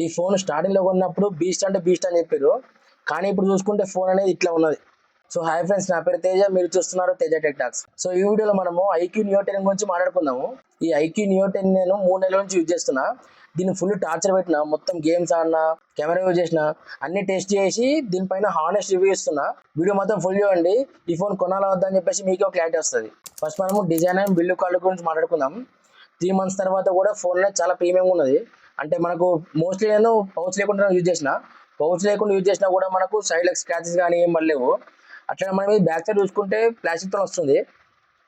ఈ ఫోన్ స్టార్టింగ్లో కొన్నప్పుడు బీస్ట్ అంటే బీస్ట్ అని చెప్పారు, కానీ ఇప్పుడు చూసుకుంటే ఫోన్ అనేది ఇట్లా ఉన్నది. సో హాయ్ ఫ్రెండ్స్, నా పేరు తేజ, మీరు చూస్తున్నారు తేజ టెక్ టాక్స్. సో ఈ వీడియోలో మనము ఐక్యూ నియో 10 గురించి మాట్లాడుకుందాము. ఈ ఐక్యూ నియో 10 నేను 3 నెలల నుంచి యూజ్ చేస్తున్నా. దీన్ని ఫుల్ టార్చర్ పెట్టిన, మొత్తం గేమ్స్ ఆడినా, కెమెరా యూజ్ చేసిన, అన్ని టెస్ట్ చేసి దీనిపైన హానెస్ట్ రివ్యూ ఇస్తున్నా. వీడియో మొత్తం ఫుల్ చూడండి. ఈ ఫోన్ కొనాలా వద్దా అని చెప్పేసి మీకు క్లారిటీ వస్తుంది. ఫస్ట్ మనము డిజైన్ అండ్ బిల్డ్ క్వాలిటీ గురించి మాట్లాడుకుందాం. 3 months తర్వాత కూడా ఫోన్ అనేది చాలా ప్రీమియం ఉన్నది. అంటే మనకు మోస్ట్లీ నేను పౌచ్ లేకుండా యూజ్ చేసిన, పౌచ్ లేకుండా యూజ్ చేసినా కూడా మనకు సైడ్ లెగ్ స్క్రాచెస్ కానీ ఏం పడలేవు. అట్లనే మనం ఇది బ్యాక్ సైడ్ చూసుకుంటే ప్లాస్టిక్తో వస్తుంది.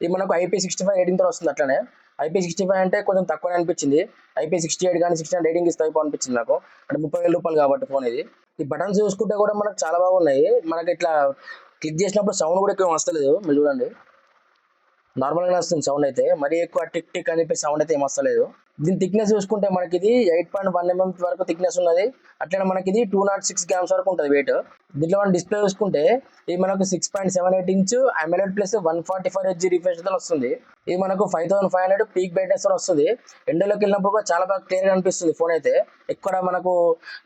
ఇది మనకు IP65 రేటింగ్తో వస్తుంది. అట్లనే IP65 అంటే కొంచెం తక్కువ అనిపించింది. IP68 కానీ 69 రేటింగ్ ఇస్తే అయిపో అనిపించింది నాకు. అంటే 30,000 రూపాయలు కాబట్టి ఫోన్ ఇది. ఈ బటన్స్ చూసుకుంటే కూడా మనకు చాలా బాగున్నాయి. మనకి ఇట్లా క్లిక్ చేసినప్పుడు సౌండ్ కూడా ఎక్కువ వస్తలేదు. మీరు చూడండి, నార్మల్గానే వస్తుంది సౌండ్ అయితే, మరీ ఎక్కువ టిక్ టిక్ అని చెప్పి సౌండ్ అయితే ఏం వస్తలేదు. దీని థిక్నెస్ చూసుకుంటే మనకి ఇది 8.1 mm వరకు థిక్నెస్ ఉన్నది. అట్లనే మనకి ఇది 206 grams వరకు ఉంటుంది వెయిట్. దీంట్లో మనం డిస్ప్లే చూసుకుంటే ఇది మనకు 6.78 inch AMOLED plus 144 Hz refresh తో వస్తుంది. ఇది మనకు 5500 పీక్ బ్రైట్నెస్ తో వస్తుంది. ఎండలోకి వెళ్ళినప్పుడు కూడా చాలా బాగా క్లియర్ గా అనిపిస్తుంది ఫోన్ అయితే. ఎక్కడ మనకు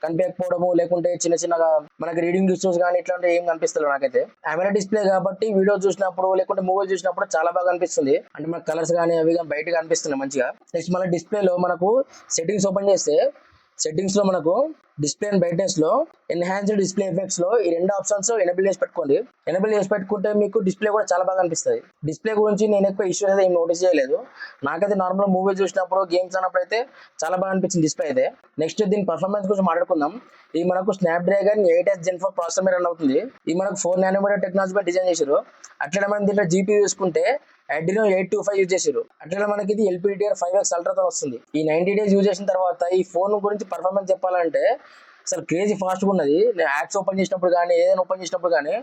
కనిపించకపోవడము, లేకుంటే చిన్న చిన్నగా మనకి రీడింగ్ ఇష్యూస్ కానీ ఇట్లాంటివి ఏం కనిపిస్తలేదు నాకైతే. AMOLED డిస్ప్లే కాబట్టి వీడియో చూసినప్పుడు లేకుంటే మూవీ చూసినప్పుడు చాలా బాగా అనిపిస్తుంది. అంటే మనకు కలర్స్ కానీ అవి కానీ బయటగా అనిపిస్తున్నాయి మంచిగా. నెక్స్ట్ మన డిస్ప్లేలో మనకు సెట్టింగ్స్ ఓపెన్ చేస్తే, సెట్టింగ్స్ లో మనకు డిస్ప్లే అండ్ బ్రైట్నెస్ లో ఎన్హాన్స్డ్ డిస్ప్లే ఎఫెక్ట్స్ లో ఈ రెండు ఆప్షన్స్ ఎనేబుల్ చేసి పెట్టుకోండి. ఎనేబుల్ చేసి పెట్టుకుంటే మీకు డిస్ప్లే కూడా చాలా బాగా అనిపిస్తుంది. డిస్ప్లే గురించి నేను ఎక్కువ ఇష్యూస్ అయితే ఏం నోటీస్ చేయలేదు. నాకైతే నార్మల్ మూవీ చూసినప్పుడు, గేమ్స్ అన్నప్పుడు అయితే చాలా బాగా అనిపించింది డిస్ప్లే అయితే. నెక్స్ట్ దీని పర్ఫార్మెన్స్ గురించి మాట్లాడుకుందాం. ఇది మనకు స్నాప్డ్రాగన్ 8s Gen 4 ప్రాసెసర్ మీద రన్ అవుతుంది. ఇది మనకు 4 nm టెక్నాలజీ మీద డిజైన్ చేశారు. అట్లనే మనం దీంట్లో GPU చూసుకుంటే Adreno 825 యూజ్ చేశారు. అట్లా మనకి ఇది LPDDR5X అల్ట్రాతో వస్తుంది. ఈ 90 days యూజ్ చేసిన తర్వాత ఈ ఫోన్ గురించి పర్ఫార్మెన్స్ చెప్పాలంటే అసలు క్రేజీ ఫాస్ట్గా ఉన్నది. నేను యాప్స్ ఓపెన్ చేసినప్పుడు కానీ, ఏదైనా ఓపెన్ చేసినప్పుడు కానీ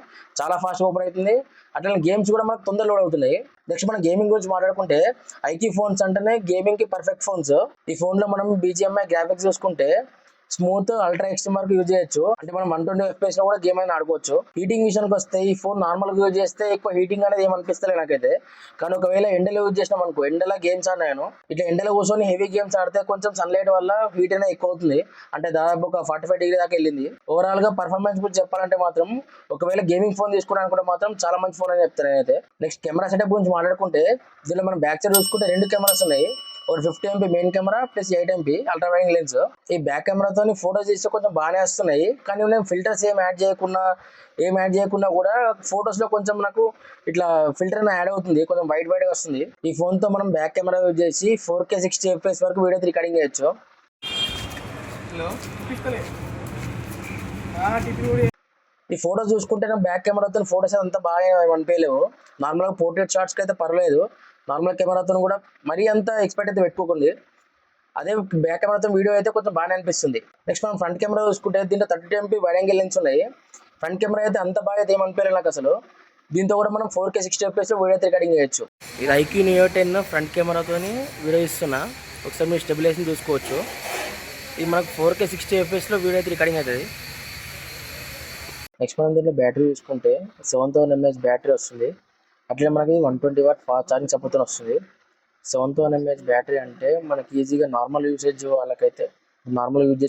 చాలా ఫాస్ట్గా ఓపెన్ అవుతుంది. అట్లా గేమ్స్ కూడా మనకు తొందరగా లోడ్ అవుతున్నాయి. నెక్స్ట్ మనం గేమింగ్ గురించి మాట్లాడుకుంటే ఐక్యూ ఫోన్స్ అంటేనే గేమింగ్ కి పర్ఫెక్ట్ ఫోన్స్. ఈ ఫోన్ లో మనం BGMI గ్రాఫిక్స్ చూసుకుంటే స్మూత్, అల్ట్రా ఎక్స్ట్రీమ్ వరకు యూజ్ చేయొచ్చు. అంటే మనం 120 FPS లో కూడా గేమ్ అయినా ఆడుకోవచ్చు. హీటింగ్ విషయానికి వస్తే ఈ ఫోన్ నార్మల్ గా యూజ్ చేస్తే ఎక్కువ హీటింగ్ అనేది ఏమనిపిస్తలేదు నాకైతే. కానీ ఒకవేళ ఎండలో యూజ్ చేసినాం అనుకో, ఎండలో గేమ్స్ ఆడినాను, ఇట్లా ఎండలో కూర్చొని హెవీ గేమ్స్ ఆడితే కొంచెం సన్లైట్ వల్ల హీట్ అనేది ఎక్కువ అవుతుంది. అంటే దాదాపు ఒక 45 డిగ్రీ దాకా వెళ్ళింది. ఓవరాల్ గా పర్ఫార్మెన్స్ గురించి చెప్పాలంటే మాత్రం ఒకవేళ గేమింగ్ ఫోన్ తీసుకోవడానికి కూడా మాత్రం చాలా మంచి ఫోన్ అని చెప్తాను నేనైతే. నెక్స్ట్ కెమెరా సెటప్ గురించి మాట్లాడుకుంటే దీనిలో మనం బ్యాక్ సైడ్ చూసుకుంటే 2 కెమెరాస్ ఉన్నాయి. ఒక 50 MP main camera plus 8 MP ultra wide lens. ఈ బ్యాక్ కెమెరాతో ఫోటోస్ తీస్తే కొంచెం బాగానే వస్తున్నాయి. కానీ నేను ఫిల్టర్స్ ఏం యాడ్ చేయకుండా కూడా ఫొటోస్ లో కొంచెం నాకు ఇట్లా ఫిల్టర్ అనేది యాడ్ అవుతుంది, కొంచెం వైట్ గా వస్తుంది. ఈ ఫోన్ తో మనం బ్యాక్ కెమెరా యూజ్ చేసి 4K 60 FPS వరకు వీడియో రికార్డింగ్ చేయొచ్చు. ఈ ఫోటోస్ చూసుకుంటే బ్యాక్ కెమెరాతో ఫోటోస్ అంతా బాగా అనిపించలేవు. నార్మల్గా పోర్ట్రేట్ షాట్స్కి అయితే పర్లేదు. నార్మల్ కెమెరాతో కూడా మరీ అంత ఎక్స్పెక్ట్ అయితే పెట్టుకోకండి. అదే బ్యాక్ కెమెరాతో వీడియో అయితే కొంచెం బాగానే అనిపిస్తుంది. నెక్స్ట్ మనం ఫ్రంట్ కెమెరా చూసుకుంటే దీంట్లో 32 MP వైడ్ యాంగిల్ లెన్స్ ఉన్నాయి. ఫ్రంట్ కెమెరా అయితే అంత బాగా అయితే ఏమనిపించలేదు నాకు అసలు. దీంతో కూడా మనం 4K 60 FPS లో వీడియో అయితే రికార్డింగ్ చేయొచ్చు. ఇది ఐక్యూ నియో 10 ఫ్రంట్ కెమెరాతో వీడియో ఇస్తున్నా. ఒకసారి మీరు స్టెబిలైజేషన్ చూసుకోవచ్చు. ఇది మనకు 4K 60 FPS లో వీడియో అయితే రికార్డింగ్ అవుతుంది. నెక్స్ట్ మనం దీంట్లో బ్యాటరీ చూసుకుంటే 7000 mAh బ్యాటరీ వస్తుంది. అట్లే మనకి 120 వాట్ ఫాస్ట్ ఛార్జింగ్ సపోర్ట్తో వస్తుంది. 7000 mAh బ్యాటరీ అంటే మనకి ఈజీగా నార్మల్ యూజ్ చేసే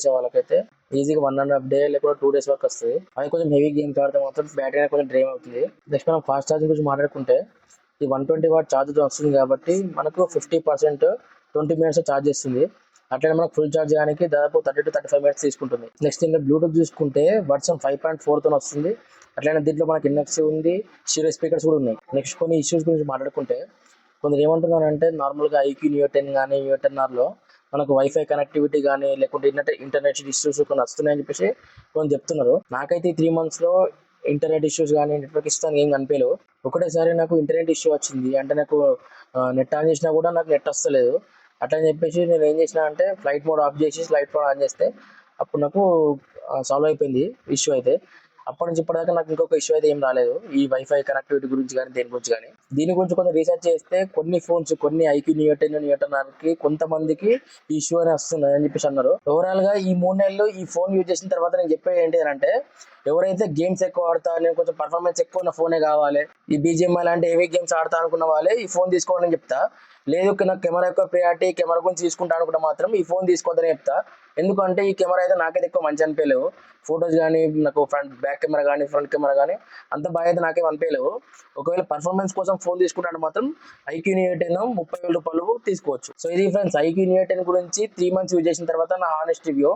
వాళ్ళకైతే ఈజీగా 1.5 day లేకపోతే 2 days వరకు వస్తుంది. అది కొంచెం హెవీ గేమ్స్ ఆడితే మాత్రం బ్యాటరీ అనేది కొంచెం డ్రైన్ అవుతుంది. నెక్స్ట్ మనం ఫాస్ట్ ఛార్జింగ్ గురించి మాట్లాడుకుంటే ఈ 120 వాట్ ఛార్జ్తో వస్తుంది కాబట్టి మనకు 50% 20 minutes ఛార్జ్ చేస్తుంది. అట్లనే మనకు ఫుల్ ఛార్జ్ చేయడానికి దాదాపు 30 to 35 minutes తీసుకుంటుంది. నెక్స్ట్ దీంట్లో బ్లూటూత్ చూసుకుంటే వర్షన్ 5.4తో వస్తుంది. అట్లనే దీంట్లో మనకి NFC ఉంది, స్టీరియో స్పీకర్స్ కూడా ఉన్నాయి. నెక్స్ట్ కొన్ని ఇష్యూస్ గురించి మాట్లాడుకుంటే కొందరు ఏమంటున్నారంటే నార్మల్గా ఐక్యూ నియో 10 కానీ నియో 10R మనకు వైఫై కనెక్టివిటీ కానీ లేకుంటే ఇంటర్నెట్ ఇష్యూస్ కొన్ని వస్తున్నాయని చెప్పేసి కొంచెం చెప్తున్నారు. నాకైతే ఈ 3 months లో ఇంటర్నెట్ ఇష్యూస్ కానీ నెట్వర్క్ ఇష్యూస్ కానీ ఏం కనిపించలేవు. ఒకటేసారి నాకు ఇంటర్నెట్ ఇష్యూ వచ్చింది. అంటే నాకు నెట్ ఆన్ చేసినా కూడా నాకు నెట్ వస్తలేదు. అట్లా అని చెప్పేసి నేను ఏం చేసిన అంటే ఫ్లైట్ మోడ్ ఆఫ్ చేసి ఫ్లైట్ మోడ్ ఆన్ చేస్తే అప్పుడు నాకు సాల్వ్ అయిపోయింది ఇష్యూ అయితే. అప్పటి నుంచి ఇప్పటిదాకా నాకు ఇంకొక ఇష్యూ అయితే ఏం రాలేదు ఈ వైఫై కనెక్టివిటీ గురించి కానీ దేని గురించి కానీ. దీని గురించి కొంచెం రీసెర్చ్ చేస్తే కొన్ని ఐక్యూ నియో 10 నియో 10R కొంతమందికి ఈ ఇష్యూ అని వస్తుంది అని చెప్పేసి అన్నారు. ఓవరాల్ గా ఈ 3 నెలలు ఈ ఫోన్ యూజ్ చేసిన తర్వాత నేను చెప్పేది ఏంటి అంటే, ఎవరైతే గేమ్స్ ఎక్కువ ఆడతా, నేను కొంచెం పర్ఫార్మెన్స్ ఎక్కువ ఉన్న ఫోనే కావాలి, ఈ BGMI లాంటి హెవీ గేమ్స్ ఆడతా అనుకున్న వాళ్ళే ఈ ఫోన్ తీసుకోవాలని చెప్తా. లేదు నాకు కెమెరా యొక్క ప్రియారిటీ, కెమెరా గురించి తీసుకుంటాను అనుకుంటే మాత్రం ఈ ఫోన్ తీసుకోవద్దని చెప్తా. ఎందుకంటే ఈ కెమెరా అయితే నాకైతే ఎక్కువ మంచి అనిపించలేవు. ఫొటోస్ కానీ, నాకు బ్యాక్ కెమెరా కానీ, ఫ్రంట్ కెమెరా కానీ అంత బాగా అయితే నాకేం అనిపించలేవు. ఒకవేళ పర్ఫార్మెన్స్ కోసం ఫోన్ తీసుకుంటాను మాత్రం ఐక్యూ న్యూ 10 30,000 తీసుకోవచ్చు. సో ఇది ఫ్రెండ్స్ ఐక్యూ న్యూ 10 గురించి 3 months యూజ్ చేసిన తర్వాత నా హానెస్ట్ రివ్యూ.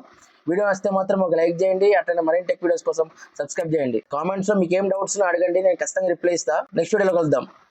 వీడియో నచ్చితే మాత్రం ఒక లైక్ చేయండి. అట్లనే మరిన్ని టెక్ వీడియోస్ కోసం సబ్స్క్రైబ్ చేయండి. కామెంట్స్ లో మీకు ఏం డౌట్స్ అడగండి, నేను ఖచ్చితంగా రిప్లై ఇస్తా. నెక్స్ట్ వీడియోలో కలుద్దాం.